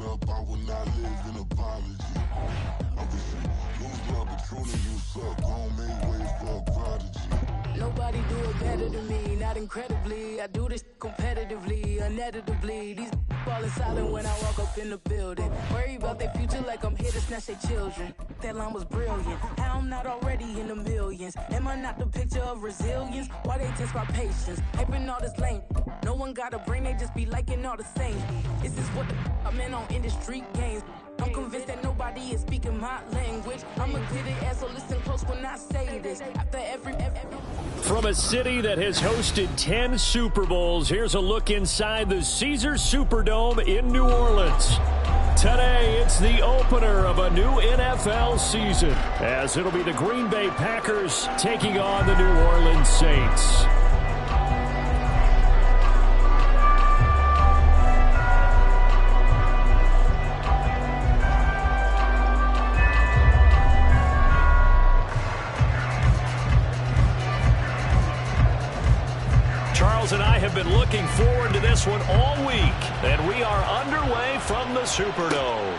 up, I will not live in apology. I wish you lose love, but truly you suck. Don't make way for a prodigy. Nobody do it better than me, not incredibly. I do this competitively, uneditably. These falling silent when I walk up in the building. Worry about their future like I'm here to snatch their children. That line was brilliant. How I'm not already in the millions? Am I not the picture of resilience? Why they test my patience? Hyping all this lame. No one got a brain, they just be liking all the same. This is what the I'm in on industry games. I'm convinced that nobody is speaking my language. I'm a good ass, so listen close when I say this. After every From a city that has hosted 10 Super Bowls, here's a look inside the Caesars Superdome in New Orleans. Today, it's the opener of a new NFL season, as it'll be the Green Bay Packers taking on the New Orleans Saints. And I have been looking forward to this one all week, and we are underway from the Superdome.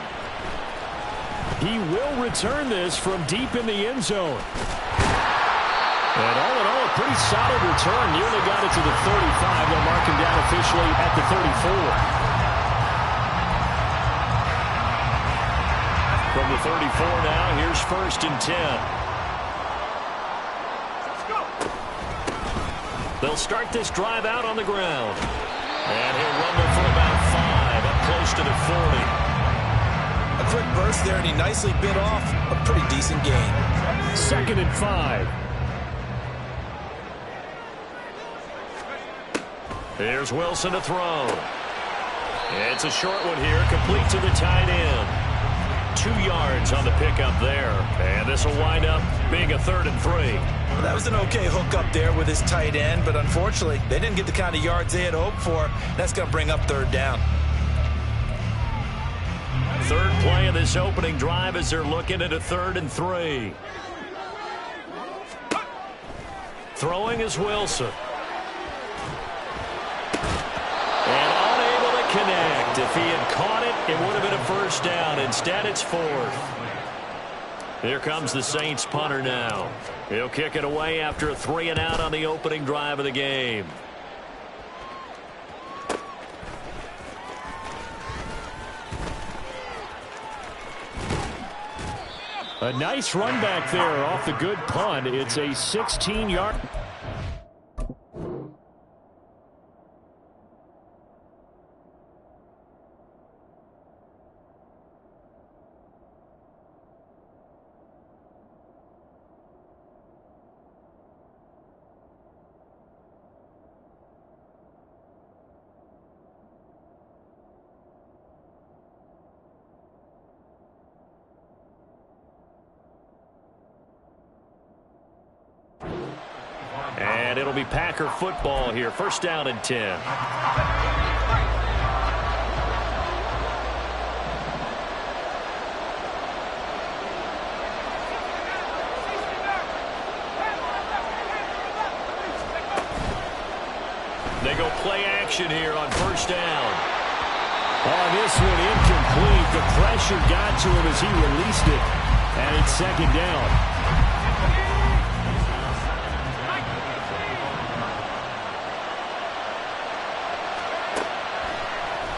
He will return this from deep in the end zone. And all in all, a pretty solid return. Nearly got it to the 35. They'll mark him down officially at the 34. From the 34 now, here's 1st and 10. They'll start this drive out on the ground. And he'll run there for about 5, up close to the 40. A quick burst there, and he nicely bit off a pretty decent gain. 2nd and 5. Here's Wilson to throw. It's a short one here, complete to the tight end. 2 yards on the pickup there. And this will wind up being a 3rd and 3. Well, that was an okay hook up there with his tight end, but unfortunately, they didn't get the kind of yards they had hoped for. That's going to bring up 3rd down. 3rd play of this opening drive as they're looking at a 3rd and 3. Throwing is Wilson. And unable to connect. If he had caught it, it would have been a 1st down. Instead, it's 4th. Here comes the Saints punter now. He'll kick it away after a 3 and out on the opening drive of the game. A nice run back there off the good punt. It's a 16-yard. And it'll be Packer football here. 1st down and 10. They go play action here on 1st down. Oh, this one incomplete. The pressure got to him as he released it. And it's 2nd down.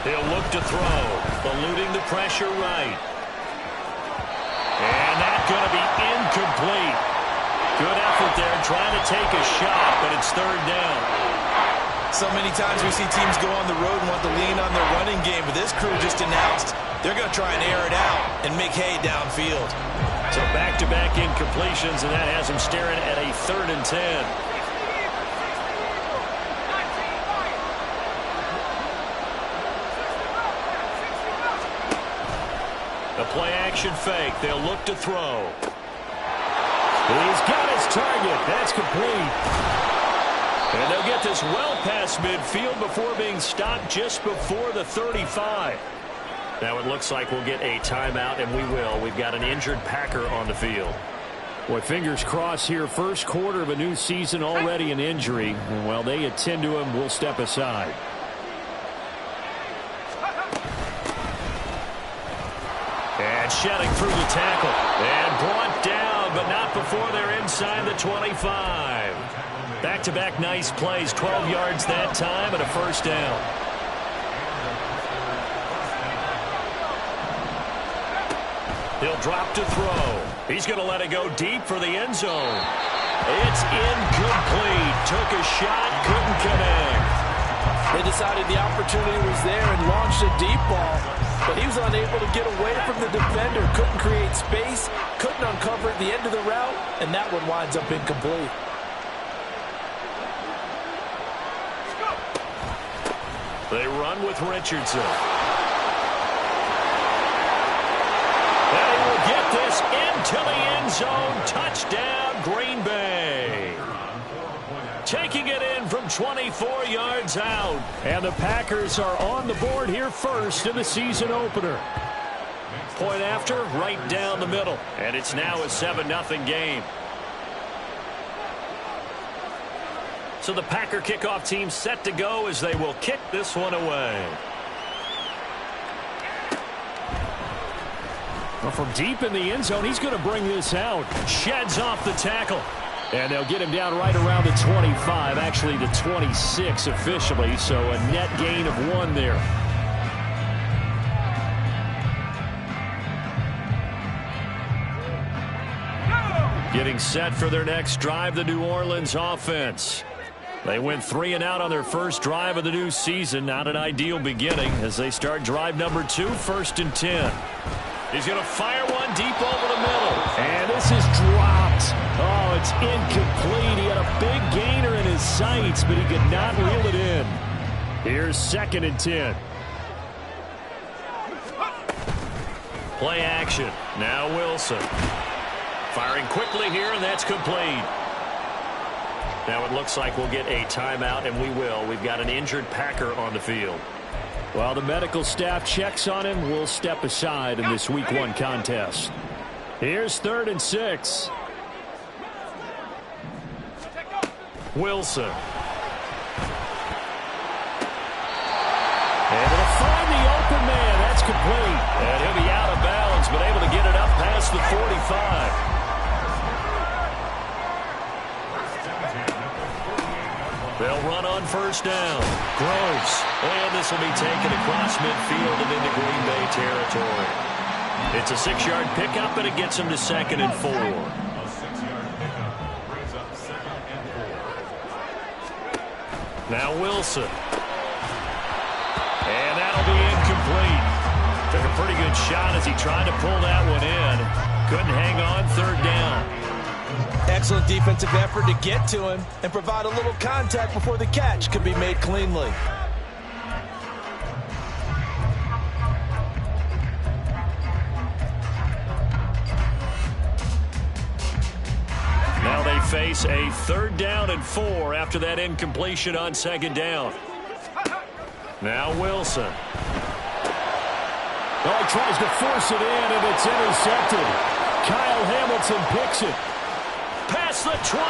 He'll look to throw, eluding the pressure right. And that's going to be incomplete. Good effort there trying to take a shot, but it's 3rd down. So many times we see teams go on the road and want to lean on their running game, but this crew just announced they're going to try and air it out and make hay downfield. So back-to-back incompletions, and that has him staring at a 3rd and 10. The play-action fake. They'll look to throw. He's got his target. That's complete. And they'll get this well past midfield before being stopped just before the 35. Now it looks like we'll get a timeout, and we will. We've got an injured Packer on the field. Boy, fingers crossed here. 1st quarter of a new season, already an injury. And while they attend to him, we'll step aside. And shedding through the tackle. And brought down, but not before they're inside the 25. Back-to-back nice plays, 12 yards that time and a first down. He'll drop to throw. He's going to let it go deep for the end zone. It's incomplete. Took a shot, couldn't connect. They decided the opportunity was there and launched a deep ball, but he was unable to get away from the defender, couldn't create space, couldn't uncover the end of the route, and that one winds up incomplete. They run with Richardson. And he will get this into the end zone. Touchdown, Green Bay. Taking it in from 24 yards out. And the Packers are on the board here first in the season opener. Point after, right down the middle. And it's now a 7-0 game. So the Packer kickoff team set to go as they will kick this one away. Well, from deep in the end zone, he's going to bring this out. Sheds off the tackle. And they'll get him down right around the 25, actually the 26 officially, so a net gain of 1 there. Getting set for their next drive, the New Orleans offense. They went 3 and out on their first drive of the new season. Not an ideal beginning as they start drive number 2, 1st and 10. He's going to fire one deep over the middle. And this is dropped. Oh, it's incomplete. He had a big gainer in his sights, but he could not reel it in. Here's 2nd and 10. Play action. Now Wilson. Firing quickly here, and that's complete. Now it looks like we'll get a timeout, and we will. We've got an injured Packer on the field. While the medical staff checks on him, we'll step aside in this Week 1 contest. Here's 3rd and 6. Wilson. Able to find the open man. That's complete. And he'll be out of bounds, but able to get it up past the 45. They'll run on first down. Groves. And this will be taken across midfield and into Green Bay territory. It's a 6-yard pickup, and it gets him to 2nd and 4. Now Wilson. And that'll be incomplete. Took a pretty good shot as he tried to pull that one in. Couldn't hang on, 3rd down. Excellent defensive effort to get to him and provide a little contact before the catch could be made cleanly. Now they face a 3rd down and 4 after that incompletion on 2nd down. Now Wilson. Oh, he tries to force it in, and it's intercepted. Kyle Hamilton picks it. Past the 20.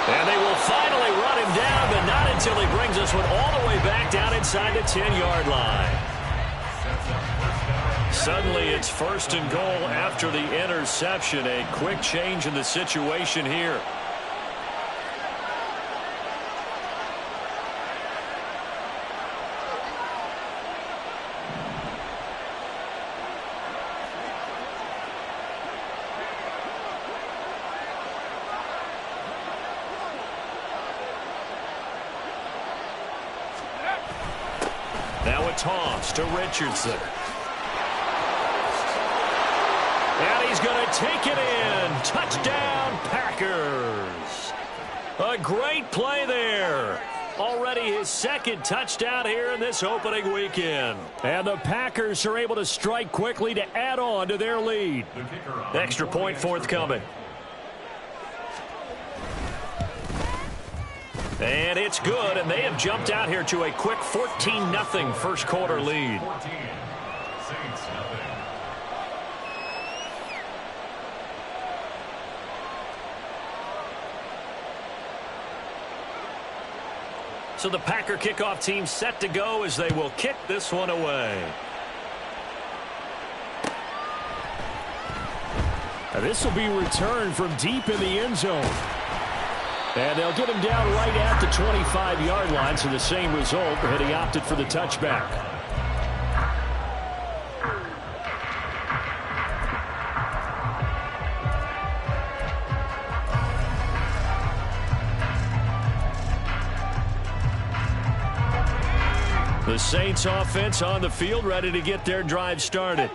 And they will finally run him down, but not until he brings this one all the way back down inside the 10-yard line. Suddenly it's 1st and goal after the interception. A quick change in the situation here. Now a toss to Richardson. And he's going to take it in. Touchdown, Packers. A great play there. Already his 2nd touchdown here in this opening weekend. And the Packers are able to strike quickly to add on to their lead. Extra point forthcoming. And it's good, and they have jumped out here to a quick 14-0 first quarter lead. So the Packer kickoff team set to go as they will kick this one away. This will be returned from deep in the end zone. And they'll get him down right at the 25-yard line, so the same result, but he opted for the touchback. The Saints offense on the field, ready to get their drive started.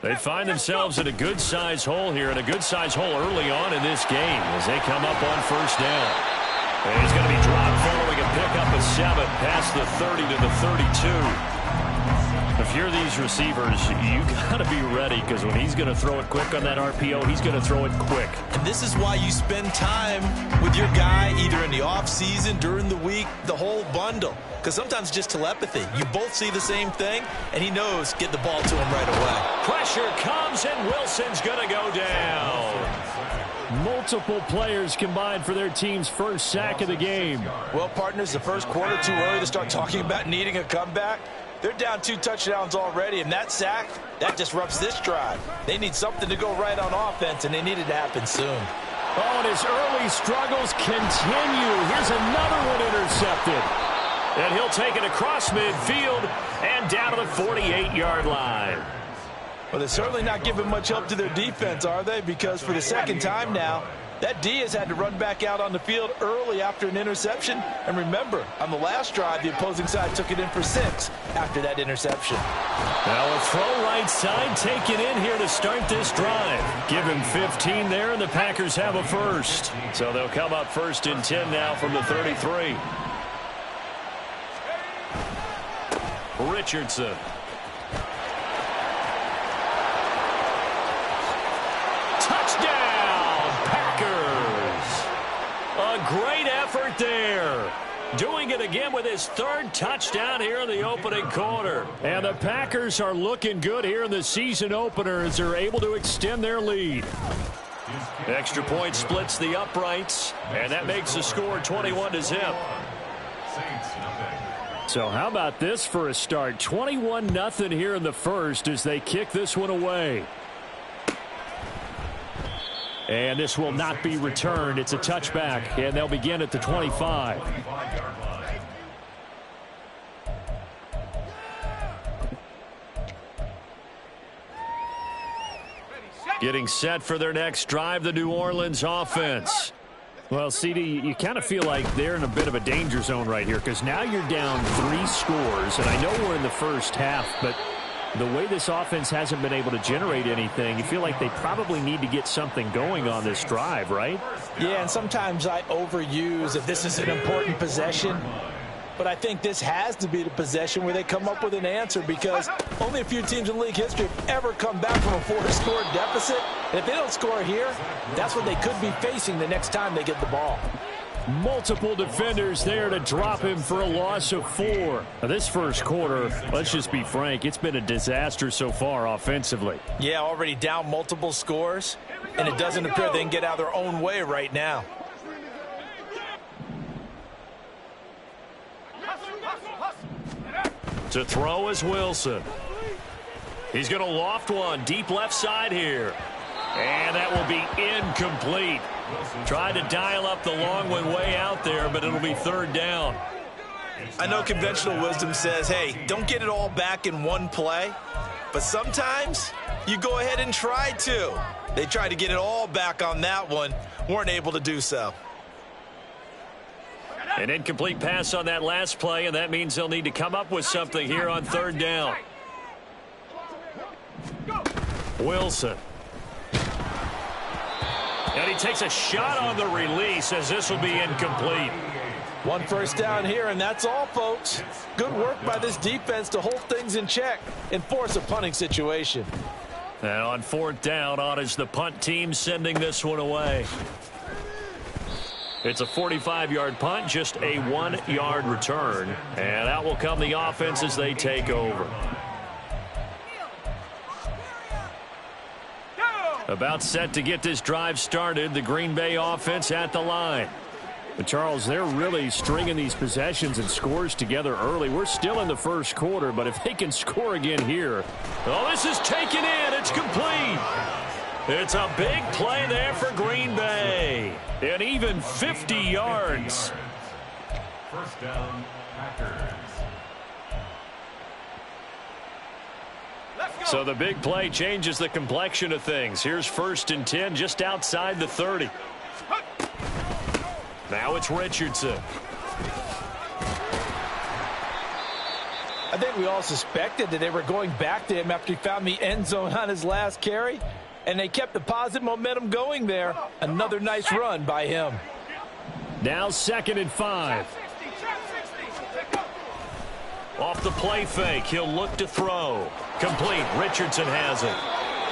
They find themselves in a good-sized hole here, and a good-sized hole early on in this game as they come up on first down. And he's going to be dropped following a pickup of 7 past the 30 to the 32. If you're these receivers, you got to be ready, because when he's going to throw it quick on that RPO, he's going to throw it quick. And this is why you spend time with your guy either in the offseason, during the week, the whole bundle. Because sometimes just telepathy. You both see the same thing, and he knows get the ball to him right away. Pressure comes, and Wilson's going to go down. Multiple players combined for their team's first sack of the game. Well, partners, the first quarter too early to start talking about needing a comeback. They're down 2 touchdowns already, and that sack, that disrupts this drive. They need something to go right on offense, and they need it to happen soon. Oh, and his early struggles continue. Here's another one intercepted. And he'll take it across midfield and down to the 48-yard line. Well, they're certainly not giving much help to their defense, are they? Because for the second time now, that D has had to run back out on the field early after an interception. And remember, on the last drive, the opposing side took it in for 6 after that interception. Now a throw right side taken in here to start this drive. Give him 15 there, and the Packers have a first. So they'll come up first and 10 now from the 33. Richardson. Touchdown, Packers. A great effort there. Doing it again with his 3rd touchdown here in the opening quarter. And the Packers are looking good here in the season opener as they're able to extend their lead. Extra point splits the uprights, and that makes the score 21-0. So how about this for a start? 21-0 here in the first as they kick this one away. And this will not be returned. It's a touchback, and they'll begin at the 25. Getting set for their next drive, the New Orleans offense. Well, CD, you kind of feel like they're in a bit of a danger zone right here, because now you're down 3 scores, and I know we're in the first half, but the way this offense hasn't been able to generate anything, you feel like they probably need to get something going on this drive, right? Yeah, and sometimes I overuse that this is an important possession. But I think this has to be the possession where they come up with an answer, because only a few teams in league history have ever come back from a 4-score deficit. And if they don't score here, that's what they could be facing the next time they get the ball. Multiple defenders there to drop him for a loss of 4. Now, this first quarter, let's just be frank, it's been a disaster so far offensively. Yeah, already down multiple scores, and it doesn't appear they can get out of their own way right now. To throw is Wilson. He's going to loft one deep left side here. And that will be incomplete. Tried to dial up the long one way out there, but it'll be 3rd down. I know conventional wisdom says, hey, don't get it all back in one play. But sometimes you go ahead and try to. They tried to get it all back on that one. Weren't able to do so. An incomplete pass on that last play, and that means they'll need to come up with something here on 3rd down. Wilson. And he takes a shot on the release as this will be incomplete. 1 first down here, and that's all, folks. Good work by this defense to hold things in check and force a punting situation. And on 4th down, on is the punt team sending this one away. It's a 45-yard punt, just a 1-yard return. And out will come the offense as they take over. About set to get this drive started, the Green Bay offense at the line. But Charles, they're really stringing these possessions and scores together early. We're still in the first quarter, but if they can score again here. Oh, this is taken in. It's complete. It's a big play there for Green Bay. And even 50 yards. First down, Packers. So the big play changes the complexion of things. Here's 1st and 10 just outside the 30. Now it's Richardson. I think we all suspected that they were going back to him after he found the end zone on his last carry, and they kept the positive momentum going there. Another nice run by him. Now 2nd and 5. Off the play fake, he'll look to throw. Complete. Richardson has it.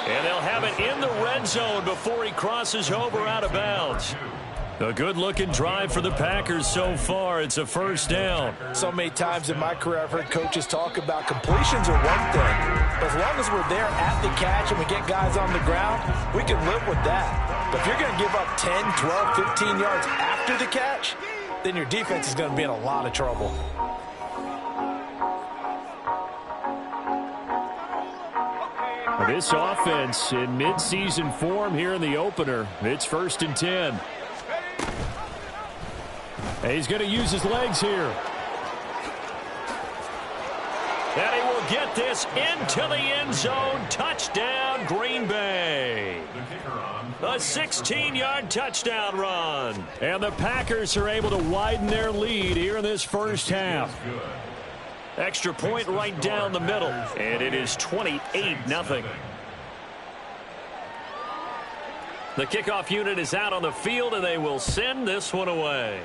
And they'll have it in the red zone before he crosses over out of bounds. A good-looking drive for the Packers so far. It's a 1st down. So many times in my career I've heard coaches talk about completions are one thing. But as long as we're there at the catch and we get guys on the ground, we can live with that. But if you're going to give up 10, 12, 15 yards after the catch, then your defense is going to be in a lot of trouble. This offense in midseason form here in the opener. It's 1st and 10. He's going to use his legs here. And he will get this into the end zone. Touchdown, Green Bay. A 16-yard touchdown run. And the Packers are able to widen their lead here in this first half. Extra point right down the middle. And it is 28-0. The kickoff unit is out on the field, and they will send this one away.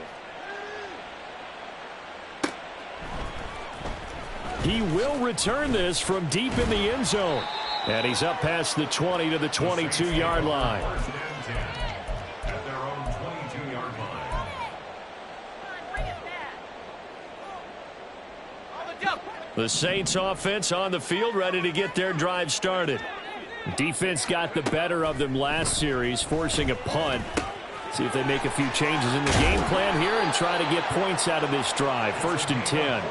He will return this from deep in the end zone. And he's up past the 20 to the 22-yard line. At their own 22-yard line. The Saints offense on the field, ready to get their drive started. Defense got the better of them last series, forcing a punt. See if they make a few changes in the game plan here and try to get points out of this drive. 1st and 10.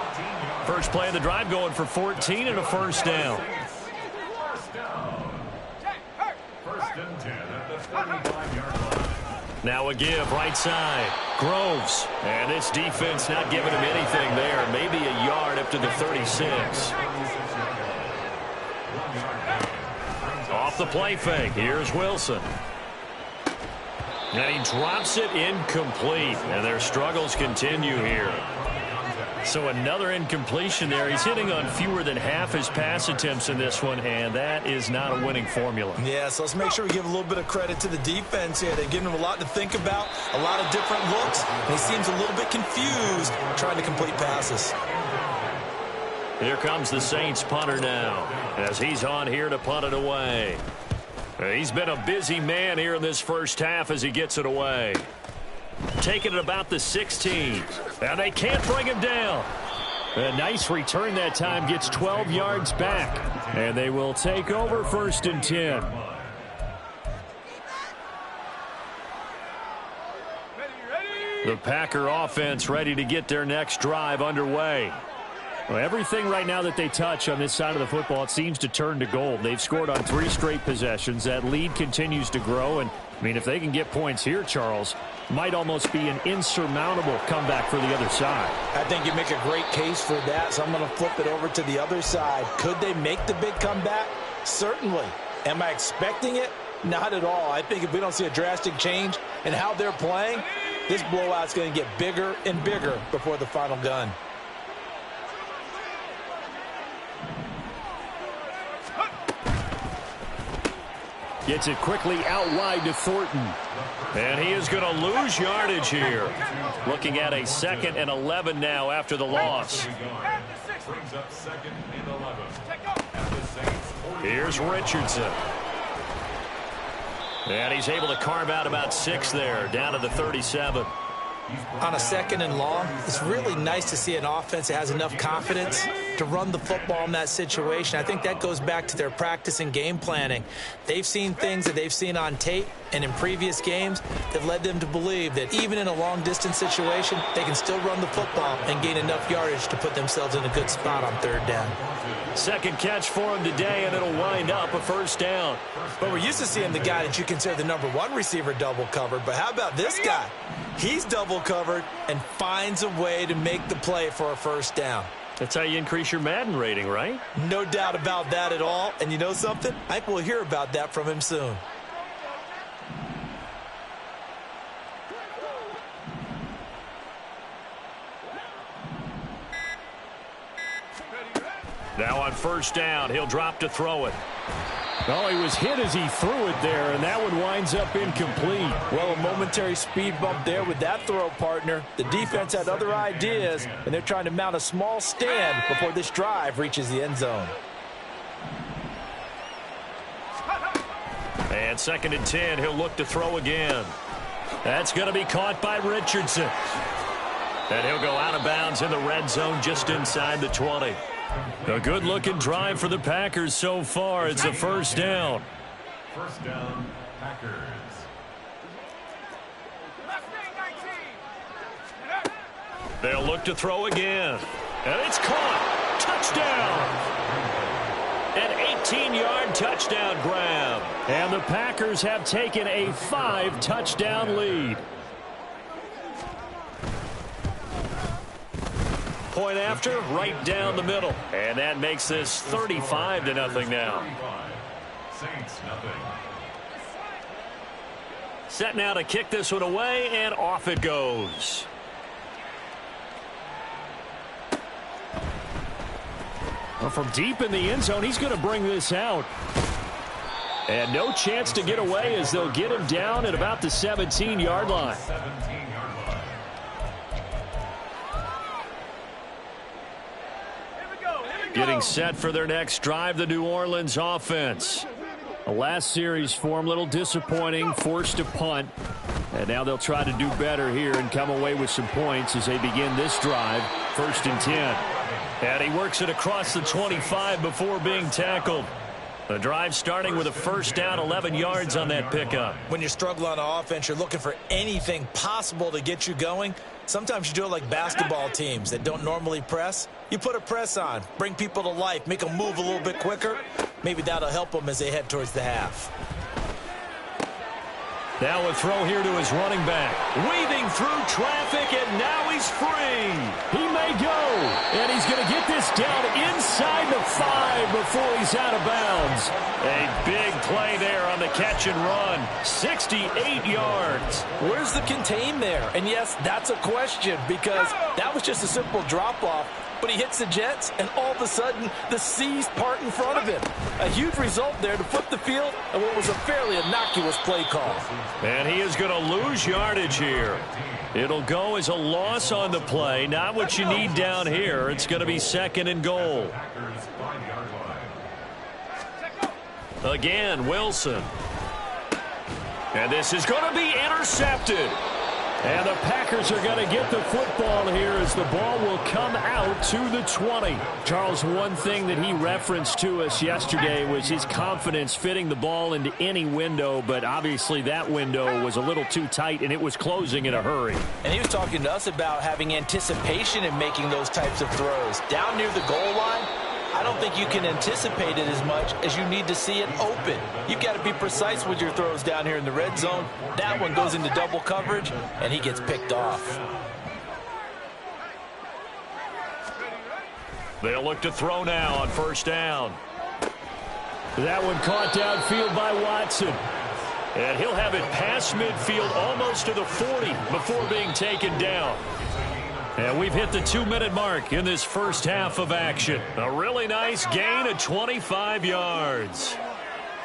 First play of the drive going for 14 and a 1st down. First and 10 at the 35-yard line. Now a give right side. Groves. And this defense not giving him anything there. Maybe a yard up to the 36. Off the play fake. Here's Wilson. And he drops it incomplete. And their struggles continue here. So another incompletion there. He's hitting on fewer than half his pass attempts in this one, and that is not a winning formula. Yeah, so let's make sure we give a little bit of credit to the defense here. They're giving him a lot to think about, a lot of different looks, and he seems a little bit confused trying to complete passes. Here comes the Saints punter now, as he's on here to punt it away. He's been a busy man here in this first half as he gets it away. Taking it about the 16. And they can't bring him down. A nice return that time, gets 12 yards back. And they will take over 1st and 10. The Packer offense ready to get their next drive underway. Well, everything right now that they touch on this side of the football, it seems to turn to gold. They've scored on 3 straight possessions. That lead continues to grow. And, I mean, if they can get points here, Charles, might almost be an insurmountable comeback for the other side. I think you make a great case for that, so I'm going to flip it over to the other side. Could they make the big comeback? Certainly. Am I expecting it? Not at all. I think if we don't see a drastic change in how they're playing, this blowout's going to get bigger and bigger before the final gun. Gets it quickly out wide to Thornton. And he is going to lose yardage here. Looking at a 2nd and 11 now after the loss. Brings up 2nd and 11. Here's Richardson. And he's able to carve out about 6 there, down to the 37. On a 2nd and long, it's really nice to see an offense that has enough confidence to run the football in that situation. I think that goes back to their practice and game planning. They've seen things that they've seen on tape and in previous games that led them to believe that even in a long-distance situation, they can still run the football and gain enough yardage to put themselves in a good spot on third down. Second catch for him today, and it'll wind up a first down. But we're used to seeing the guy that you consider the number one receiver double covered. But how about this guy? He's double covered and finds a way to make the play for a first down. That's how you increase your Madden rating, right? No doubt about that at all. And you know something? I think we'll hear about that from him soon. Now on first down, he'll drop to throw it. Oh, he was hit as he threw it there, and that one winds up incomplete. Well, a momentary speed bump there with that throw, partner. The defense had other ideas, and they're trying to mount a small stand before this drive reaches the end zone. And 2nd and 10, he'll look to throw again. That's going to be caught by Richardson. And he'll go out of bounds in the red zone just inside the 20. A good-looking drive for the Packers so far. It's a first down. First down, Packers. They'll look to throw again. And it's caught. Touchdown. An 18-yard touchdown grab. And the Packers have taken a 5-touchdown lead. Point after, right down the middle. And that makes this 35-0 now. Saints, nothing. Set now to kick this one away, and off it goes. Well, from deep in the end zone, he's going to bring this out. And no chance to get away as they'll get him down at about the 17-yard line. 17-yard line. Getting set for their next drive, the New Orleans offense. The last series for them, a little disappointing, forced to punt. And now they'll try to do better here and come away with some points as they begin this drive. 1st and 10. And he works it across the 25 before being tackled. The drive starting with a first down, 11 yards on that pickup. When you're struggling on offense, you're looking for anything possible to get you going. Sometimes you do it like basketball teams that don't normally press. You put a press on, bring people to life, make them move a little bit quicker. Maybe that'll help them as they head towards the half. Now a throw here to his running back. Weaving through traffic, and now he's free. He may go, and he's going to get this down inside the 5 before he's out of bounds. A big play there on the catch and run. 68 yards. Where's the contain there? And yes, that's a question because that was just a simple drop-off. But he hits the Jets, and all of a sudden, the seas part in front of him. A huge result there to flip the field and what was a fairly innocuous play call. And he is going to lose yardage here. It'll go as a loss on the play. Not what you need down here. It's going to be 2nd and goal. Again, Wilson. And this is going to be intercepted. And the Packers are going to get the football here as the ball will come out to the 20. Charles, one thing that he referenced to us yesterday was his confidence fitting the ball into any window, but obviously that window was a little too tight and it was closing in a hurry. And he was talking to us about having anticipation in making those types of throws. Down near the goal line, I don't think you can anticipate it as much as you need to see it open. You've got to be precise with your throws down here in the red zone. That one goes into double coverage, and he gets picked off. They'll look to throw now on first down. That one caught downfield by Watson. And he'll have it past midfield almost to the 40 before being taken down. And we've hit the 2-minute mark in this first half of action. A really nice gain of 25 yards.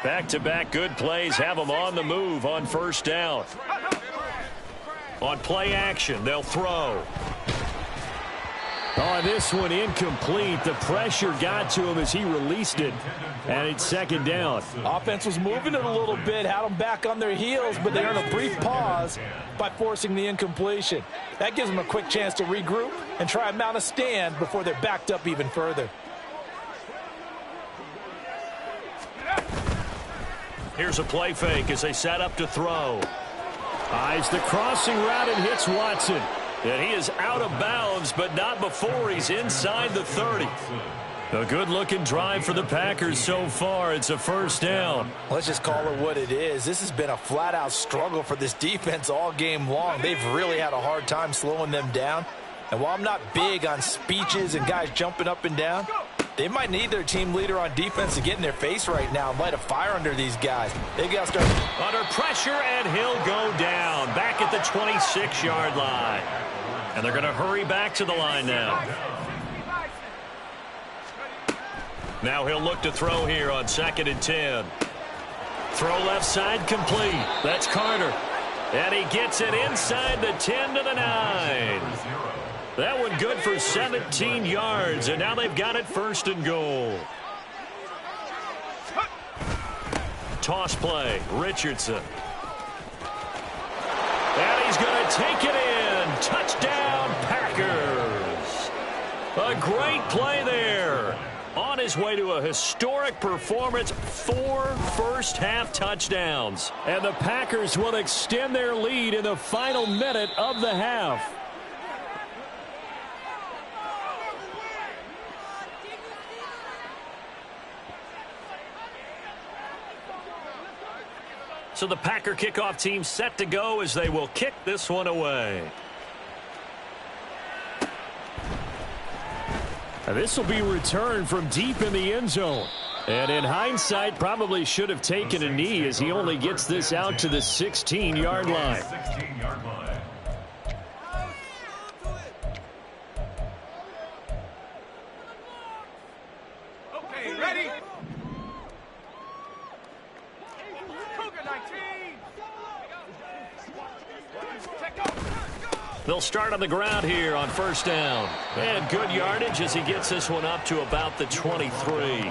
Back-to-back good plays have them on the move on first down. On play action, they'll throw. Oh, this one incomplete. The pressure got to him as he released it. And it's 2nd down. Offense was moving it a little bit, had them back on their heels, but they earned a brief pause by forcing the incompletion. That gives them a quick chance to regroup and try and mount a stand before they're backed up even further. Here's a play fake as they set up to throw. Eyes the crossing route and hits Watson. And he is out of bounds, but not before he's inside the 30. A good-looking drive for the Packers so far. It's a first down. Let's just call it what it is. This has been a flat-out struggle for this defense all game long. They've really had a hard time slowing them down. And while I'm not big on speeches and guys jumping up and down, they might need their team leader on defense to get in their face right now and light a fire under these guys. They've got to start under pressure, and he'll go down back at the 26-yard line. And they're going to hurry back to the line now. Now he'll look to throw here on 2nd and 10. Throw left side complete. That's Carter. And he gets it inside the 10 to the 9. That one good for 17 yards, and now they've got it 1st and goal. Toss play, Richardson. And he's going to take it in. Touchdown, Packers. A great play there. On his way to a historic performance, 4 first-half touchdowns. And the Packers will extend their lead in the final minute of the half. So the Packer kickoff team set to go as they will kick this one away. And this will be returned from deep in the end zone. And in hindsight, probably should have taken a knee as he only gets this out to the 16-yard line. 16-yard line. Okay, ready? Cougar 19. Check go. They'll start on the ground here on 1st down. And good yardage as he gets this one up to about the 23.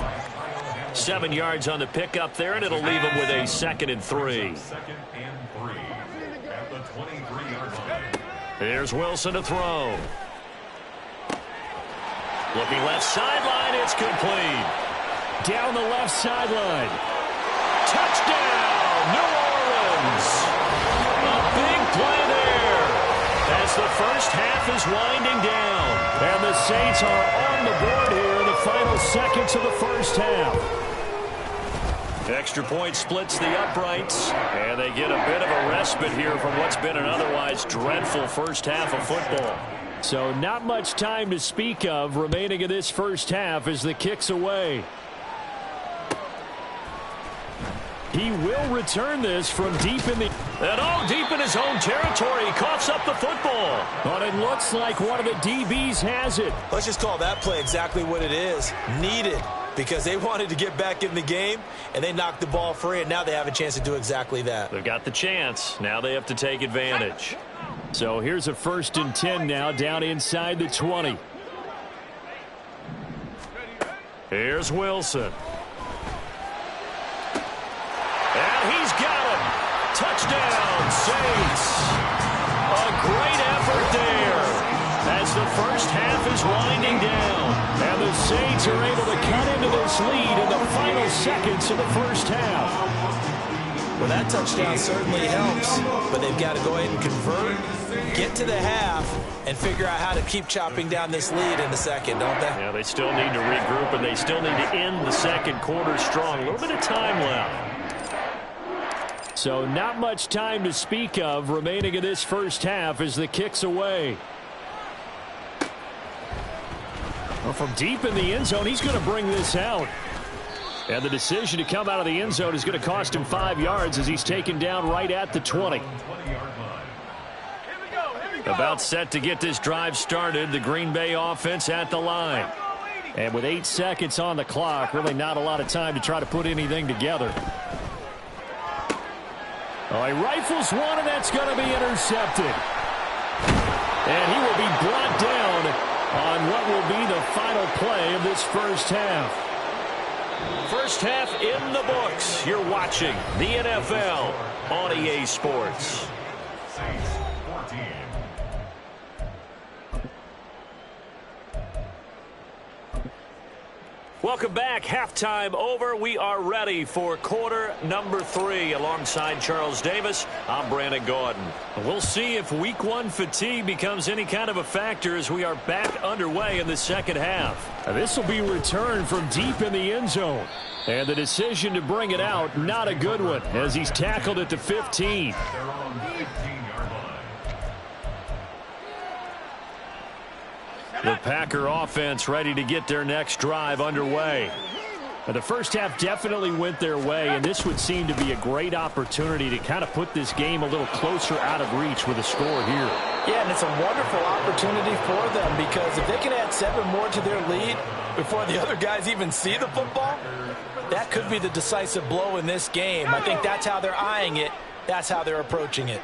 7 yards on the pickup there, and it'll leave him with a 2nd and 3. 2nd and 3 at the 23-yard line. Here's Wilson to throw. Looking left sideline, it's complete. Down the left sideline. Touchdown, New Orleans. A big play there as the first half is winding down. And the Saints are on the board here in the final seconds of the first half. Extra point splits the uprights, and they get a bit of a respite here from what's been an otherwise dreadful first half of football. So not much time to speak of remaining in this first half as the kick's away. He will return this from deep in the... And all deep in his own territory. He coughs up the football. But it looks like one of the DBs has it. Let's just call that play exactly what it is. Needed, because they wanted to get back in the game, and they knocked the ball free, and now they have a chance to do exactly that. They've got the chance. Now they have to take advantage. So here's a 1st and 10 now, down inside the 20. Here's Wilson. And he's got him. Touchdown, Saints. A great effort there as the first half is winding down. And the Saints are able to cut into this lead in the final seconds of the first half. Well, that touchdown certainly helps, but they've got to go ahead and convert, get to the half, and figure out how to keep chopping down this lead in the second, don't they? Yeah, they still need to regroup, and they still need to end the second quarter strong. A little bit of time left. So not much time to speak of remaining in this first half as the kick's away. Well, from deep in the end zone, he's going to bring this out. And the decision to come out of the end zone is going to cost him 5 yards as he's taken down right at the 20. About set to get this drive started, the Green Bay offense at the line. And with 8 seconds on the clock, really not a lot of time to try to put anything together. Oh, he rifles one, and that's going to be intercepted. And he will be brought down on what will be the final play of this first half. First half in the books. You're watching the NFL on EA Sports. Saints 14. Welcome back. Halftime over. We are ready for quarter number 3. Alongside Charles Davis, I'm Brandon Gaudin. We'll see if week 1 fatigue becomes any kind of a factor as we are back underway in the second half. This will be returned from deep in the end zone. And the decision to bring it out, not a good one, as he's tackled at the 15. They're on the 15-yard line. The Packer offense ready to get their next drive underway. The first half definitely went their way, and this would seem to be a great opportunity to kind of put this game a little closer out of reach with a score here. Yeah, and it's a wonderful opportunity for them because if they can add 7 more to their lead before the other guys even see the football, that could be the decisive blow in this game. I think that's how they're eyeing it. That's how they're approaching it.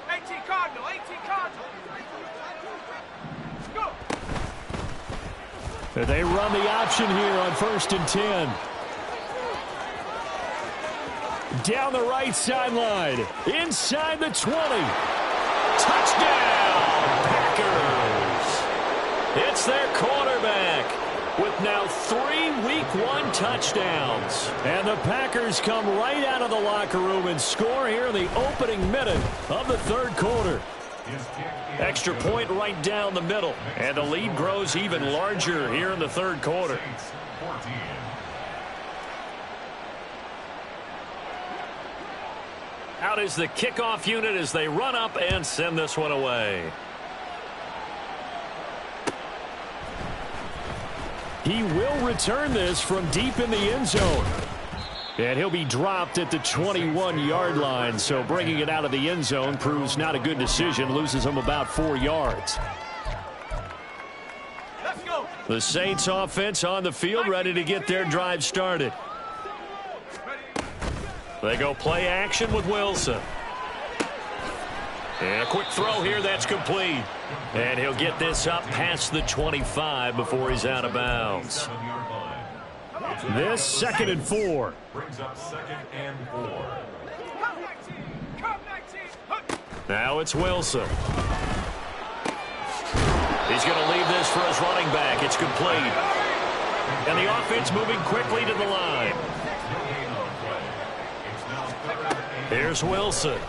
18 Cardinal, 18 Cardinal. Go. They run the option here on 1st and 10. Down the right sideline. Inside the 20. Touchdown, Packers. It's their quarterback with now 3 week 1 touchdowns. And the Packers come right out of the locker room and score here in the opening minute of the 3rd quarter. Extra point right down the middle. And the lead grows even larger here in the 3rd quarter. Out is the kickoff unit as they run up and send this one away. He will return this from deep in the end zone. And he'll be dropped at the 21-yard line. So bringing it out of the end zone proves not a good decision. Loses him about 4 yards. Let's go. The Saints offense on the field ready to get their drive started. They go play action with Wilson. And a quick throw here that's complete. And he'll get this up past the 25 before he's out of bounds. This 2nd and 4. Brings up 2nd and 4. Come 19. Come 19. Now it's Wilson. He's going to leave this for his running back. It's complete. And the offense moving quickly to the line. Here's Wilson.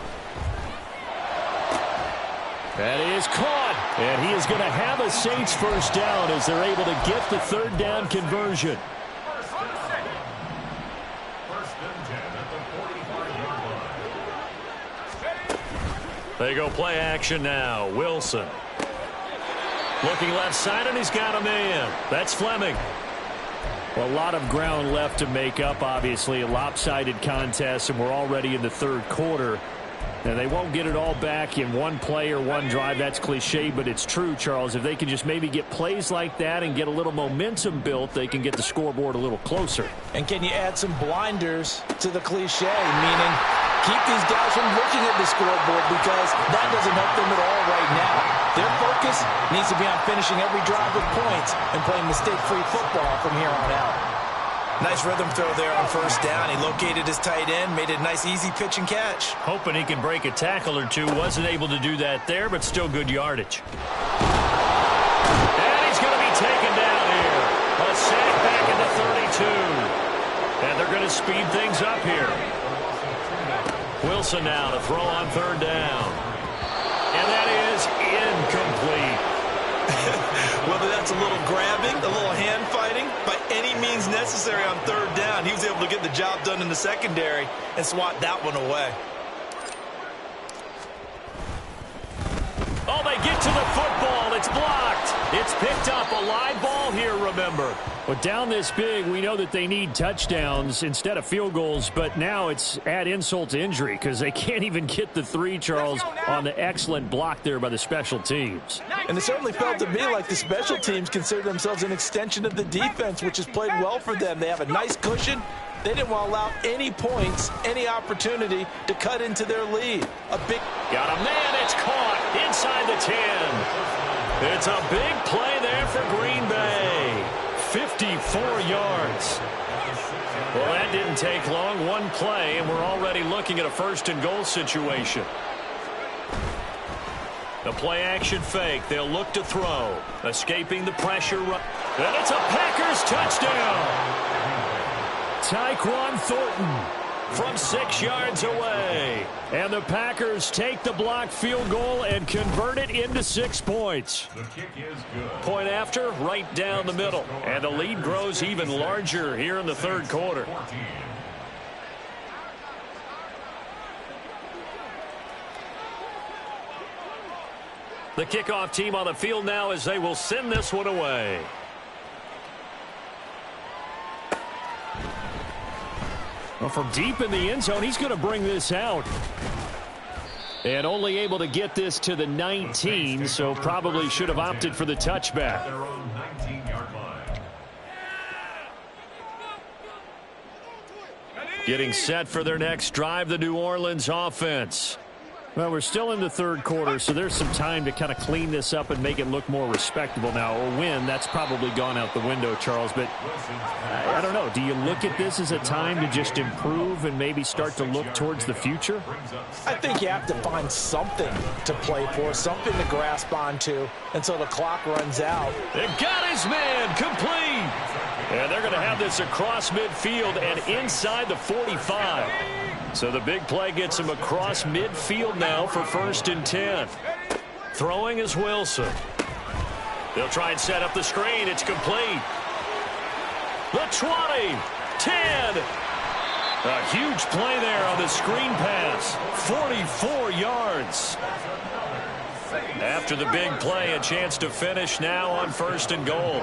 That is caught. And he is going to have a Saints first down as they're able to get the 3rd down conversion. They go play action now. Wilson. Looking left side, and he's got a man. That's Fleming. Well, a lot of ground left to make up, obviously. A lopsided contest, and we're already in the 3rd quarter. And they won't get it all back in one play or one drive. That's cliche, but it's true, Charles. If they can just maybe get plays like that and get a little momentum built, they can get the scoreboard a little closer. And can you add some blinders to the cliche, meaning keep these guys from looking at the scoreboard because that doesn't help them at all right now. Their focus needs to be on finishing every drive with points and playing mistake-free football from here on out. Nice rhythm throw there on 1st down. He located his tight end, made it a nice easy pitch and catch. Hoping he can break a tackle or two. Wasn't able to do that there, but still good yardage. And he's going to be taken down here. A sack back in the 32. And they're going to speed things up here. Wilson now to throw on 3rd down. And that is incomplete. Whether that's a little grabbing, a little hand fighting, by any means necessary on 3rd down, he was able to get the job done in the secondary and swat that one away. Oh, they get to the football. It's blocked. It's picked up. A live ball here, remember. But down this big, we know that they need touchdowns instead of field goals, but now it's add insult to injury because they can't even get the 3, Charles, on the excellent block there by the special teams. And it certainly felt to me like the special teams consider themselves an extension of the defense, which has played well for them. They have a nice cushion. They didn't want to allow any points, any opportunity to cut into their lead. Got a man. It's caught inside the 10. It's a big play there for Green Bay. 54 yards. Well, that didn't take long. One play, and we're already looking at a 1st and goal situation. The play action fake. They'll look to throw. Escaping the pressure. And it's a Packers touchdown. Tyquan Thornton from 6 yards away. And the Packers take the blocked field goal and convert it into 6 points. The kick is good. Point after, right down the middle. And the lead grows even larger here in the third quarter. 14. The kickoff team on the field now as they will send this one away. Well, from deep in the end zone, he's going to bring this out. And only able to get this to the 19, so probably should have opted for the touchback. Their own 19-yard line. Getting set for their next drive, the New Orleans offense. Well, we're still in the third quarter, so there's some time to kind of clean this up and make it look more respectable now. Or win, that's probably gone out the window, Charles. But I don't know. Do you look at this as a time to just improve and maybe start to look towards the future? I think you have to find something to play for, something to grasp onto until the clock runs out. They got his man complete. And they're going to have this across midfield and inside the 45. So the big play gets him across midfield now for 1st and 10. Throwing is Wilson. They'll try and set up the screen. It's complete. The 20, 10. A huge play there on the screen pass. 44 yards. After the big play, a chance to finish now on 1st and goal.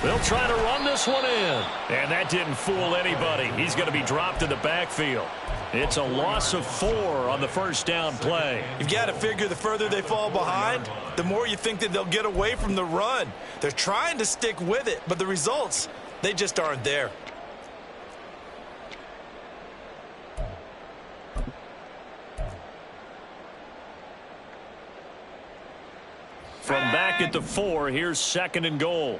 They'll try to run this one in. And that didn't fool anybody. He's going to be dropped in the backfield. It's a loss of 4 on the first down play. You've got to figure the further they fall behind, the more you think that they'll get away from the run. They're trying to stick with it, but the results, they just aren't there. From back at the 4, here's 2nd and goal.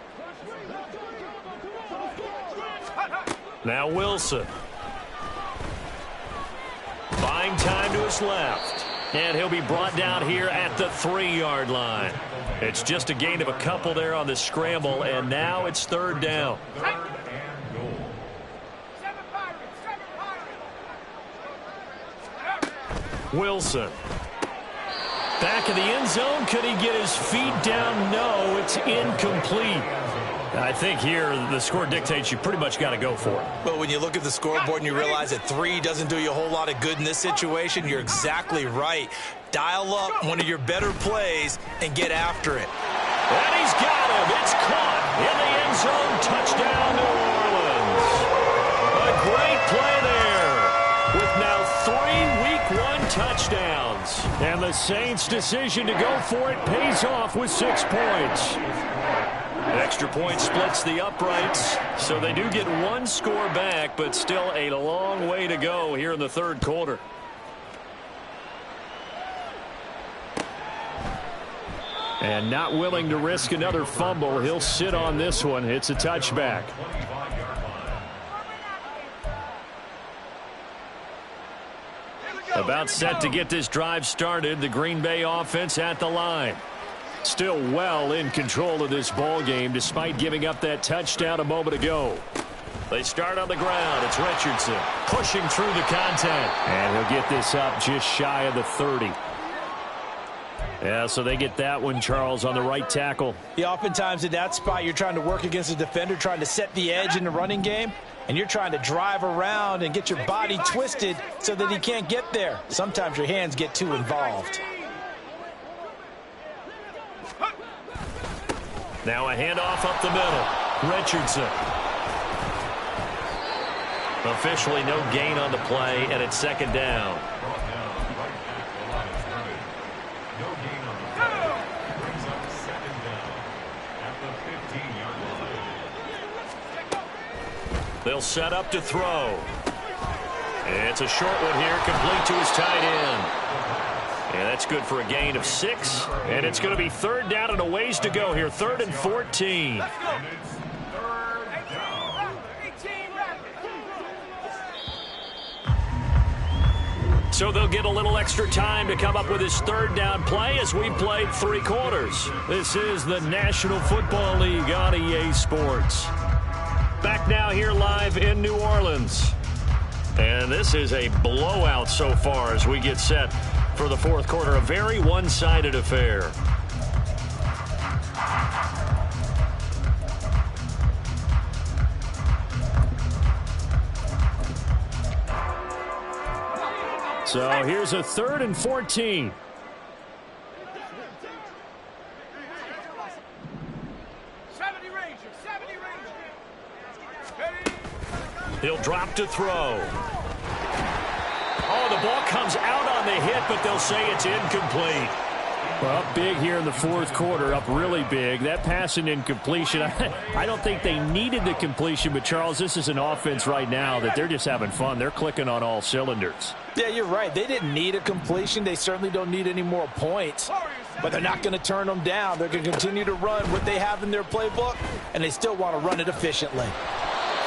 Now Wilson. Buying time to his left. And he'll be brought down here at the 3-yard line. It's just a gain of a couple there on the scramble, and now it's 3rd down. Wilson. Back in the end zone. Could he get his feet down? No, it's incomplete. I think here the score dictates you pretty much got to go for it. But when you look at the scoreboard and you realize that 3 doesn't do you a whole lot of good in this situation, you're exactly right. Dial up one of your better plays and get after it. And he's got him. It's caught in the end zone. Touchdown, New Orleans. A great play there with now 3 Week 1 touchdowns. And the Saints' decision to go for it pays off with 6 points. Extra point splits the uprights, so they do get 1 score back, but still a long way to go here in the third quarter. And not willing to risk another fumble, he'll sit on this one. It's a touchback. About set to get this drive started, the Green Bay offense at the line. Still well in control of this ball game despite giving up that touchdown a moment ago. They start on the ground. It's Richardson pushing through the contact. And he'll get this up just shy of the 30. Yeah, so they get that one, Charles, on the right tackle. Yeah, oftentimes in that spot, you're trying to work against a defender, trying to set the edge in the running game, and you're trying to drive around and get your body twisted so that he can't get there. Sometimes your hands get too involved. Now a handoff up the middle. Richardson. Officially no gain on the play, and it's 2nd down. They'll set up to throw. It's a short one here, complete to his tight end. And that's good for a gain of 6. And it's going to be 3rd down and a ways to go here. 3rd and 14. So they'll get a little extra time to come up with his third down play as we played 3 quarters. This is the National Football League on EA Sports. Back now here live in New Orleans. And this is a blowout so far as we get set for the fourth quarter. A very one-sided affair. So here's a 3rd and 14. He'll drop to throw. Oh, the ball comes out on the hit, but they'll say it's incomplete. Well, up big here in the fourth quarter, up really big. That pass and incompletion, I don't think they needed the completion, but, Charles, this is an offense right now that they're just having fun. They're clicking on all cylinders. Yeah, you're right. They didn't need a completion. They certainly don't need any more points, but they're not going to turn them down. They're going to continue to run what they have in their playbook, and they still want to run it efficiently.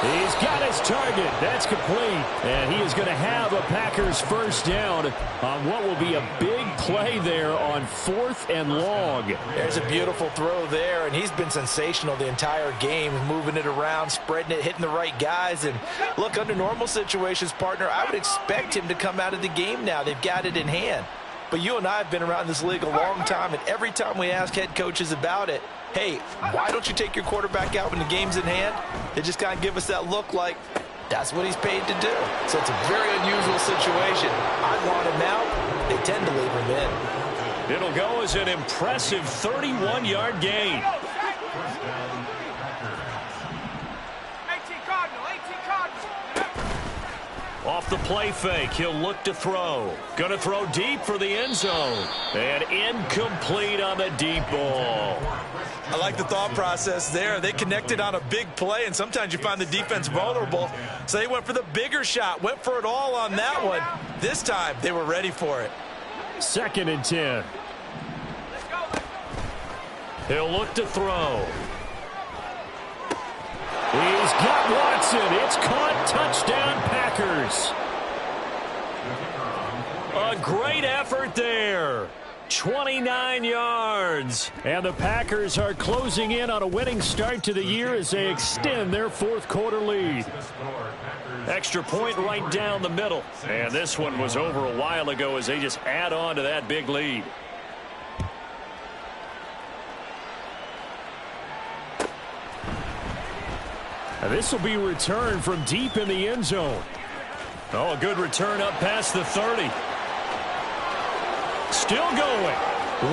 He's got his target. That's complete. And he is going to have a Packers first down on what will be a big play there on 4th and long. There's a beautiful throw there, and he's been sensational the entire game, moving it around, spreading it, hitting the right guys. And look, under normal situations, partner, I would expect him to come out of the game now. They've got it in hand. But you and I have been around this league a long time, and every time we ask head coaches about it, hey, why don't you take your quarterback out when the game's in hand? They just kind of give us that look like that's what he's paid to do. So it's a very unusual situation. I want him out. They tend to leave him in. It'll go as an impressive 31-yard gain. 18 Cardinal, 18 Cardinal. Off the play fake, he'll look to throw. Gonna throw deep for the end zone. And incomplete on the deep ball. I like the thought process there. They connected on a big play, and sometimes you find the defense vulnerable. So they went for the bigger shot, went for it all on that one. This time, they were ready for it. 2nd and 10. He'll look to throw. He's got Watson. It's caught. Touchdown, Packers. A great effort there. 29 yards. And the Packers are closing in on a winning start to the year as they extend their fourth quarter lead. Extra point right down the middle. And this one was over a while ago as they just add on to that big lead. And this will be returned from deep in the end zone. Oh, a good return up past the 30. Still going.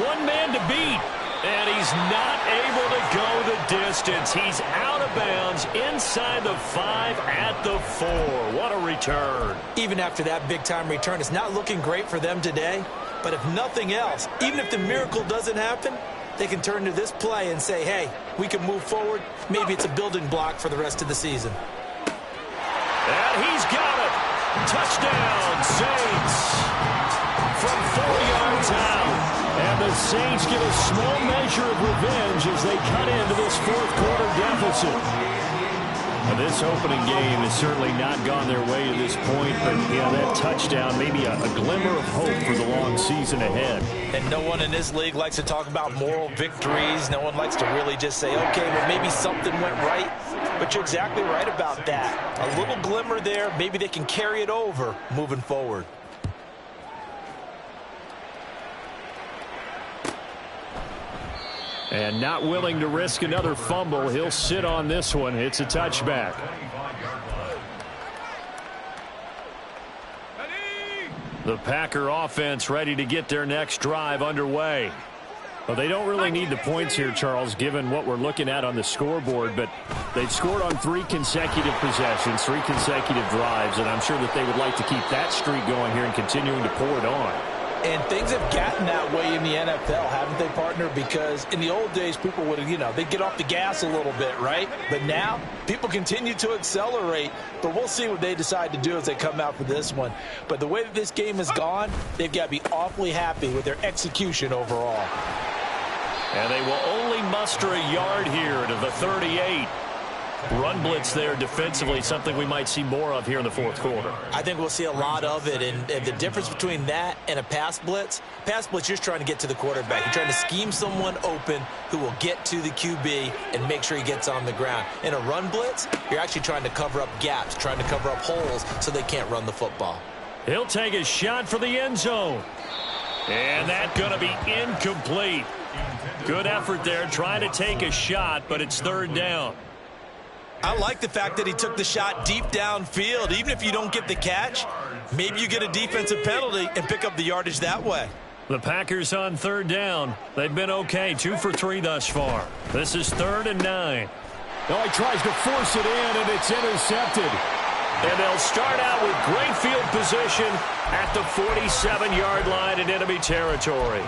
One man to beat. And he's not able to go the distance. He's out of bounds inside the 5 at the 4. What a return. Even after that big-time return, it's not looking great for them today. But if nothing else, even if the miracle doesn't happen, they can turn to this play and say, hey, we can move forward. Maybe it's a building block for the rest of the season. And he's got it. Touchdown, Saints. From 4 yards out. And the Saints get a small measure of revenge as they cut into this fourth quarter deficit. And this opening game has certainly not gone their way to this point, but that touchdown, maybe a glimmer of hope for the long season ahead. And no one in this league likes to talk about moral victories. No one likes to really just say, okay, well, maybe something went right. But you're exactly right about that. A little glimmer there. Maybe they can carry it over moving forward. And not willing to risk another fumble. He'll sit on this one. It's a touchback. The Packer offense ready to get their next drive underway. Well, they don't really need the points here, Charles, given what we're looking at on the scoreboard. But they've scored on 3 consecutive possessions, 3 consecutive drives. And I'm sure that they would like to keep that streak going here and continuing to pour it on. And things have gotten that way in the NFL, haven't they, partner? Because in the old days, people would, they'd get off the gas a little bit, right? But now, people continue to accelerate. But we'll see what they decide to do as they come out for this one. But the way that this game has gone, they've got to be awfully happy with their execution overall. And they will only muster a yard here to the 38. Run blitz there defensively, something we might see more of here in the fourth quarter. I think we'll see a lot of it, and the difference between that and a pass blitz, you're just trying to get to the quarterback. You're trying to scheme someone open who will get to the QB and make sure he gets on the ground. In a run blitz, you're actually trying to cover up gaps, trying to cover up holes so they can't run the football. He'll take a shot for the end zone. And that's going to be incomplete. Good effort there, trying to take a shot, but it's third down. I like the fact that he took the shot deep downfield. Even if you don't get the catch, maybe you get a defensive penalty and pick up the yardage that way. The Packers on third down. They've been okay, 2 for 3 thus far. This is 3rd and 9. Oh, he tries to force it in, and it's intercepted. And they'll start out with great field position at the 47-yard line in enemy territory.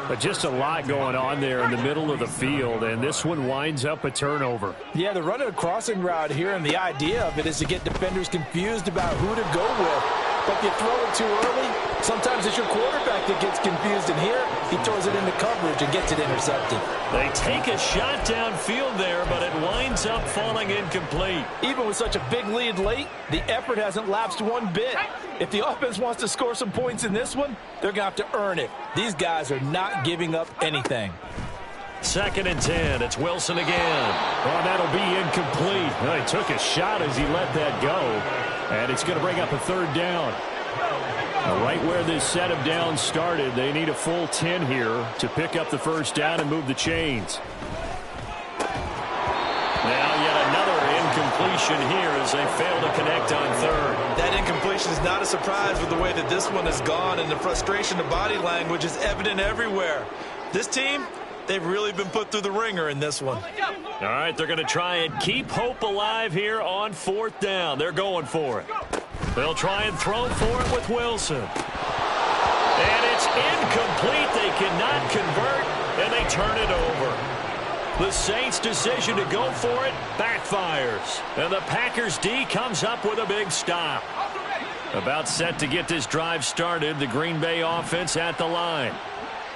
But just a lot going on there in the middle of the field, and this one winds up a turnover. Yeah, they're running a crossing route here, and the idea of it is to get defenders confused about who to go with. But if you throw it too early, sometimes it's your quarterback that gets confused, and here he throws it into coverage and gets it intercepted. They take a shot downfield there, but it winds up falling incomplete. Even with such a big lead late, the effort hasn't lapsed one bit. If the offense wants to score some points in this one, they're going to have to earn it. These guys are not giving up anything. 2nd and 10. It's Wilson again. Oh, that'll be incomplete. Well, he took a shot as he let that go, and it's going to bring up a third down. Right where this set of downs started, they need a full 10 here to pick up the first down and move the chains. Now yet another incompletion here as they fail to connect on third. That incompletion is not a surprise with the way that this one has gone, and the frustration, the body language is evident everywhere. This team, they've really been put through the ringer in this one. All right, they're going to try and keep hope alive here on 4th down. They're going for it. They'll try and throw for it with Wilson. And it's incomplete. They cannot convert, and they turn it over. The Saints' decision to go for it backfires. And the Packers D comes up with a big stop. About set to get this drive started, the Green Bay offense at the line.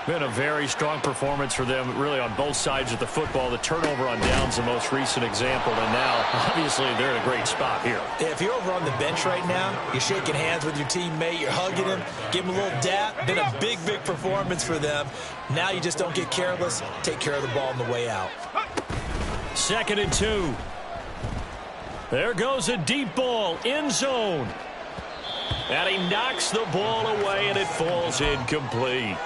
Been a very strong performance for them, really, on both sides of the football. The turnover on downs, the most recent example, and now, obviously, they're in a great spot here. If you're over on the bench right now, you're shaking hands with your teammate, you're hugging him, give him a little dap. Been a big, big performance for them. Now you just don't get careless. Take care of the ball on the way out. 2nd and 2. There goes a deep ball, end zone. And he knocks the ball away, and it falls incomplete.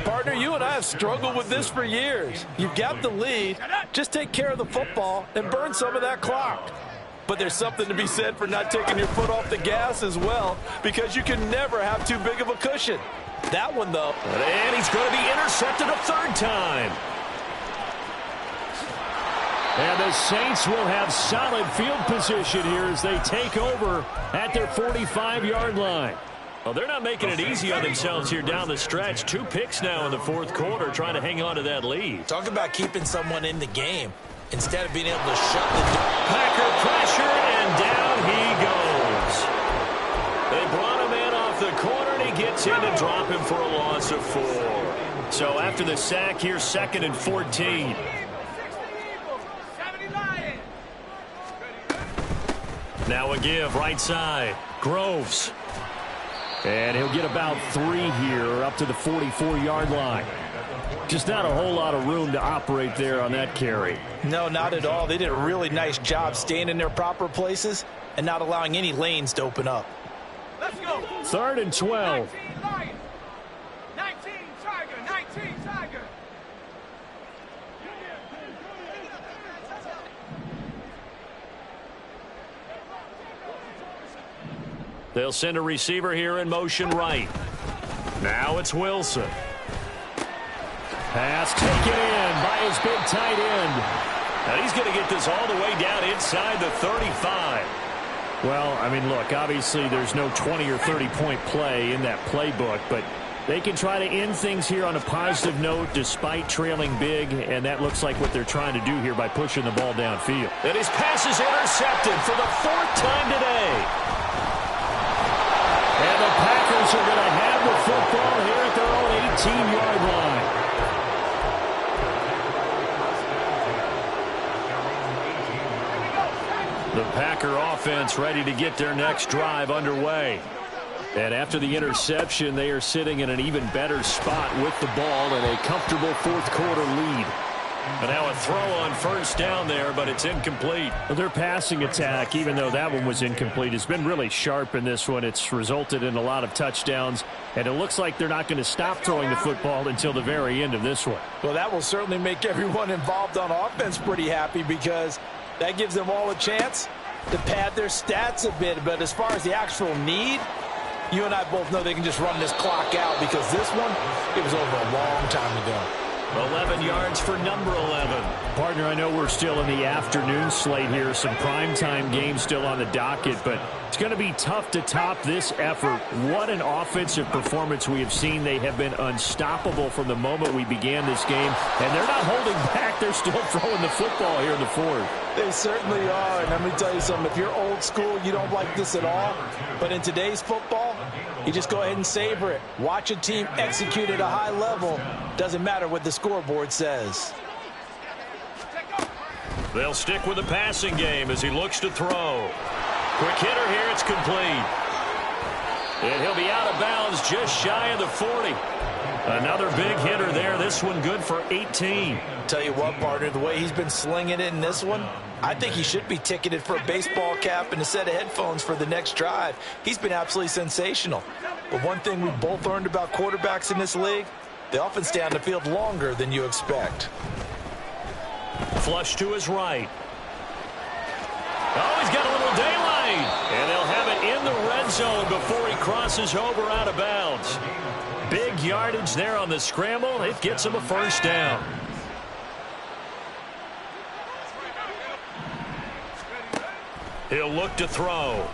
Partner, you and I have struggled with this for years. You've got the lead. Just take care of the football and burn some of that clock. But there's something to be said for not taking your foot off the gas as well, because you can never have too big of a cushion. That one, though. And he's going to be intercepted a third time. And the Saints will have solid field position here as they take over at their 45-yard line. Well, they're not making it easy on themselves here down the stretch. 2 picks now in the fourth quarter, trying to hang on to that lead. Talk about keeping someone in the game instead of being able to shut the door. Packer pressure, and down he goes. They brought him in off the corner, and he gets in to drop him for a loss of 4. So after the sack here, 2nd and 14. Now a give, right side. Groves. And he'll get about 3 here up to the 44-yard line. Just not a whole lot of room to operate there on that carry. No, not at all. They did a really nice job staying in their proper places and not allowing any lanes to open up. Let's go. 3rd and 12. 19 Tiger, 19 Tiger. They'll send a receiver here in motion right. Now it's Wilson. Pass taken in by his big tight end. And he's going to get this all the way down inside the 35. Well, I mean, look, obviously there's no 20 or 30-point play in that playbook, but they can try to end things here on a positive note despite trailing big, and that looks like what they're trying to do here by pushing the ball downfield. And his pass is intercepted for the 4th time today. And the Packers are going to have the football here at their own 18-yard line. The Packer offense ready to get their next drive underway. And after the interception, they are sitting in an even better spot with the ball and a comfortable fourth quarter lead. And now a throw on first down there, but it's incomplete. Well, their passing attack, even though that one was incomplete, has been really sharp in this one. It's resulted in a lot of touchdowns, and it looks like they're not going to stop throwing the football until the very end of this one. Well, that will certainly make everyone involved on offense pretty happy because that gives them all a chance to pad their stats a bit. But as far as the actual need, you and I both know they can just run this clock out because this one, it was over a long time ago. 11 yards for number 11. Partner, I know we're still in the afternoon slate here. Some primetime games still on the docket, but it's going to be tough to top this effort. What an offensive performance we have seen. They have been unstoppable from the moment we began this game, and they're not holding back. They're still throwing the football here in the fourth. They certainly are, and let me tell you something. If you're old school, you don't like this at all, but in today's football, you just go ahead and savor it. Watch a team execute at a high level. Doesn't matter what the scoreboard says. They'll stick with the passing game as he looks to throw. Quick hitter here, it's complete. And he'll be out of bounds just shy of the 40. Another big hitter there. This one good for 18. Tell you what, partner, the way he's been slinging it in this one, I think he should be ticketed for a baseball cap and a set of headphones for the next drive. He's been absolutely sensational. But one thing we both learned about quarterbacks in this league, they often stay on the field longer than you expect. Flush to his right. Oh, he's got a little daylight. And they'll have it in the red zone before he crosses over out of bounds. Big yardage there on the scramble. It gets him a first down. He'll look to throw.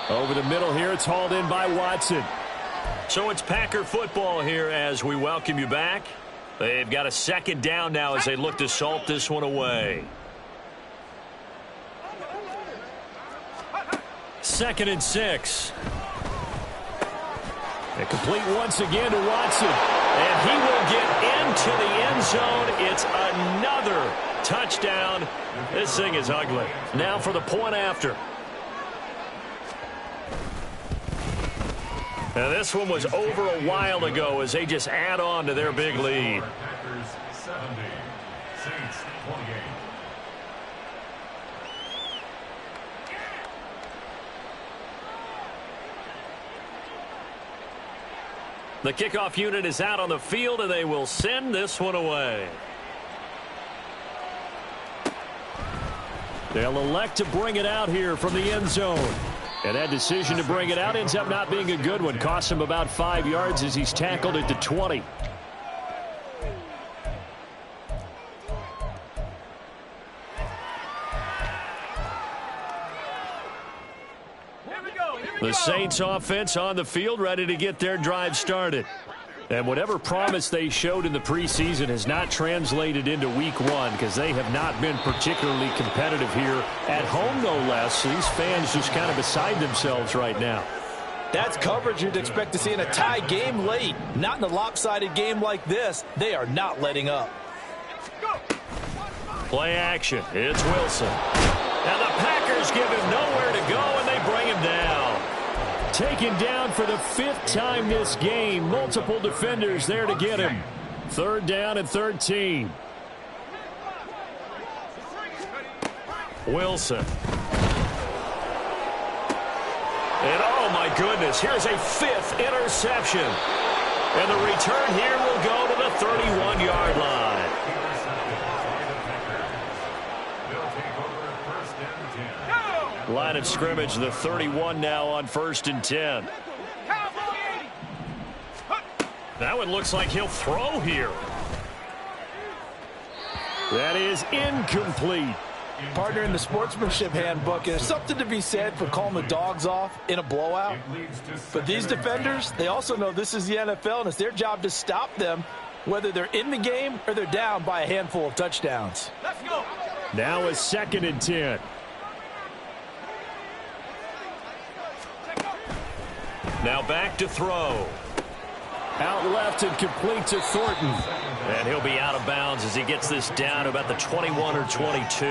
Over the middle here, it's hauled in by Watson. So it's Packer football here as we welcome you back. They've got a second down now as they look to salt this one away. 2nd and 6. And complete once again to Watson. And he will get into the end zone. It's another touchdown. This thing is ugly. Now for the point after. Now this one was over a while ago as they just add on to their big lead. Packers 70, Saints 28. The kickoff unit is out on the field, and they will send this one away. They'll elect to bring it out here from the end zone. And that decision to bring it out ends up not being a good one. Costs him about 5 yards as he's tackled at the 20. The Saints offense on the field ready to get their drive started. And whatever promise they showed in the preseason has not translated into week one because they have not been particularly competitive here at home, no less. These fans just kind of beside themselves right now. That's coverage you'd expect to see in a tie game late. Not in a lopsided game like this. They are not letting up. Play action. It's Wilson. And the Packers give him nowhere to go, and they bring him down. Taken down for the 5th time this game. Multiple defenders there to get him. 3rd down and 13. Wilson. And oh my goodness, here's a 5th interception. And the return here will go to the 31-yard line. Line of scrimmage, the 31 now on 1st and 10. That one looks like he'll throw here. That is incomplete. Partner, in the sportsmanship handbook, there's something to be said for calling the dogs off in a blowout. But these defenders, they also know this is the NFL, and it's their job to stop them, whether they're in the game or they're down by a handful of touchdowns. Let's go. Now a 2nd and 10. Now back to throw. Out left and complete to Thornton. And he'll be out of bounds as he gets this down to about the 21 or 22.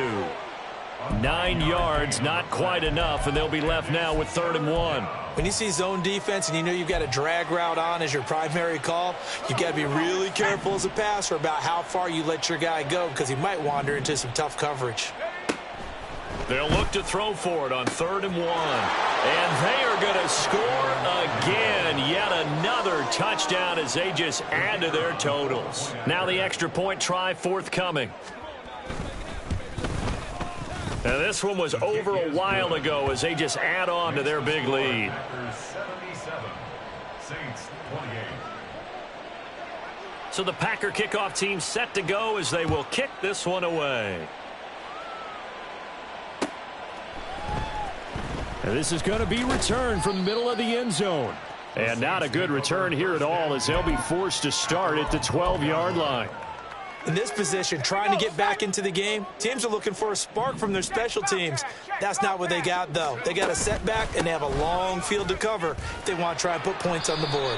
9 yards, not quite enough, and they'll be left now with 3rd and 1. When you see zone defense and you know you've got a drag route on as your primary call, you've got to be really careful as a passer about how far you let your guy go because he might wander into some tough coverage. They'll look to throw for it on 3rd and 1. And they are going to score again. Yet another touchdown as they just add to their totals. Now the extra point try forthcoming. And this one was over a while ago as they just add on to their big lead. So the Packer kickoff team set to go as they will kick this one away. And this is going to be returned from the middle of the end zone. And not a good return here at all as they'll be forced to start at the 12-yard line. In this position, trying to get back into the game, teams are looking for a spark from their special teams. That's not what they got, though. They got a setback, and they have a long field to cover if they want to try and put points on the board.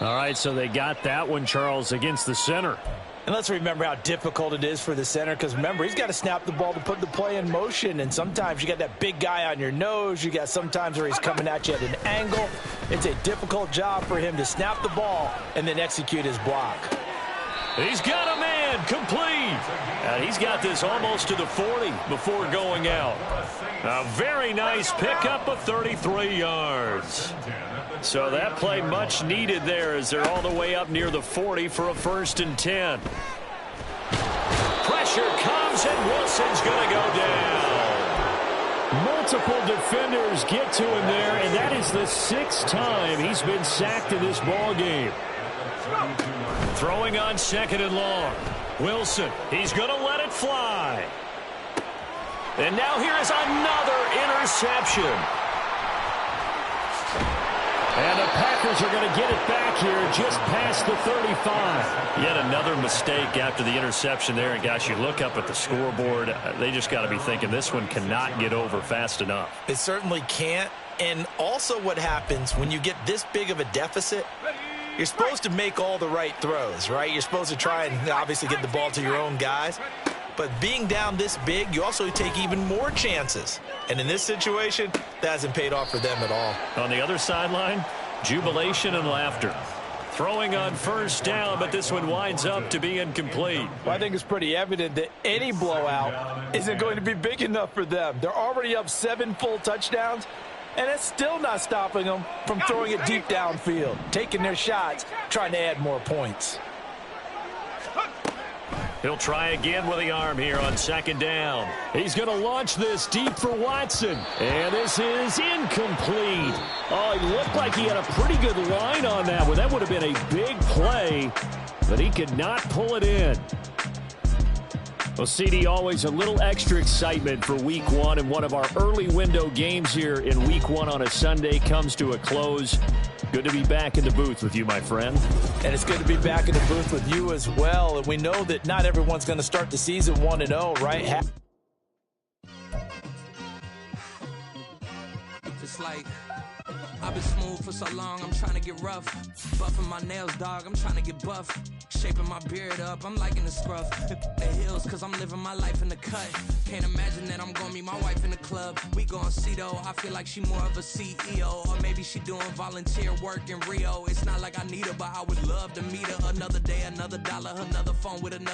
All right, so they got that one, Charles, against the center. And let's remember how difficult it is for the center because, remember, he's got to snap the ball to put the play in motion. And sometimes you got that big guy on your nose. You got sometimes where he's coming at you at an angle. It's a difficult job for him to snap the ball and then execute his block. He's got a man complete. And he's got this almost to the 40 before going out. A very nice pickup of 33 yards. So that play much needed there as they're all the way up near the 40 for a 1st and 10. Pressure comes and Wilson's going to go down. Multiple defenders get to him there, and that is the 6th time he's been sacked in this ball game. Throwing on 2nd and long. Wilson, he's going to let it fly. And now here is another interception. And the Packers are going to get it back here just past the 35. Yet another mistake after the interception there. And, gosh, you look up at the scoreboard, they just got to be thinking this one cannot get over fast enough. It certainly can't. And also what happens when you get this big of a deficit, you're supposed to make all the right throws, right? You're supposed to try and obviously get the ball to your own guys. But being down this big, you also take even more chances. And in this situation, that hasn't paid off for them at all. On the other sideline, jubilation and laughter. Throwing on 1st down, but this one winds up to be incomplete. Well, I think it's pretty evident that any blowout isn't going to be big enough for them. They're already up 7 full touchdowns, and it's still not stopping them from throwing it deep downfield, taking their shots, trying to add more points. He'll try again with the arm here on 2nd down. He's going to launch this deep for Watson. And this is incomplete. Oh, it looked like he had a pretty good line on that one. That would have been a big play, but he could not pull it in. Well, CD, always a little extra excitement for Week 1, and one of our early window games here in Week 1 on a Sunday comes to a close. Good to be back in the booth with you, my friend. And it's good to be back in the booth with you as well. And we know that not everyone's going to start the season 1-0, right? Just like I've been smooth for so long, I'm trying to get rough. Buffing my nails, dog, I'm trying to get buff. Shaping my beard up, I'm liking the scruff. The heels, cause I'm living my life in the cut. Can't imagine that I'm gonna meet my wife in the club. We gon' see though, I feel like she more of a CEO. Or maybe she doing volunteer work in Rio. It's not like I need her, but I would love to meet her. Another day, another dollar, another phone with another.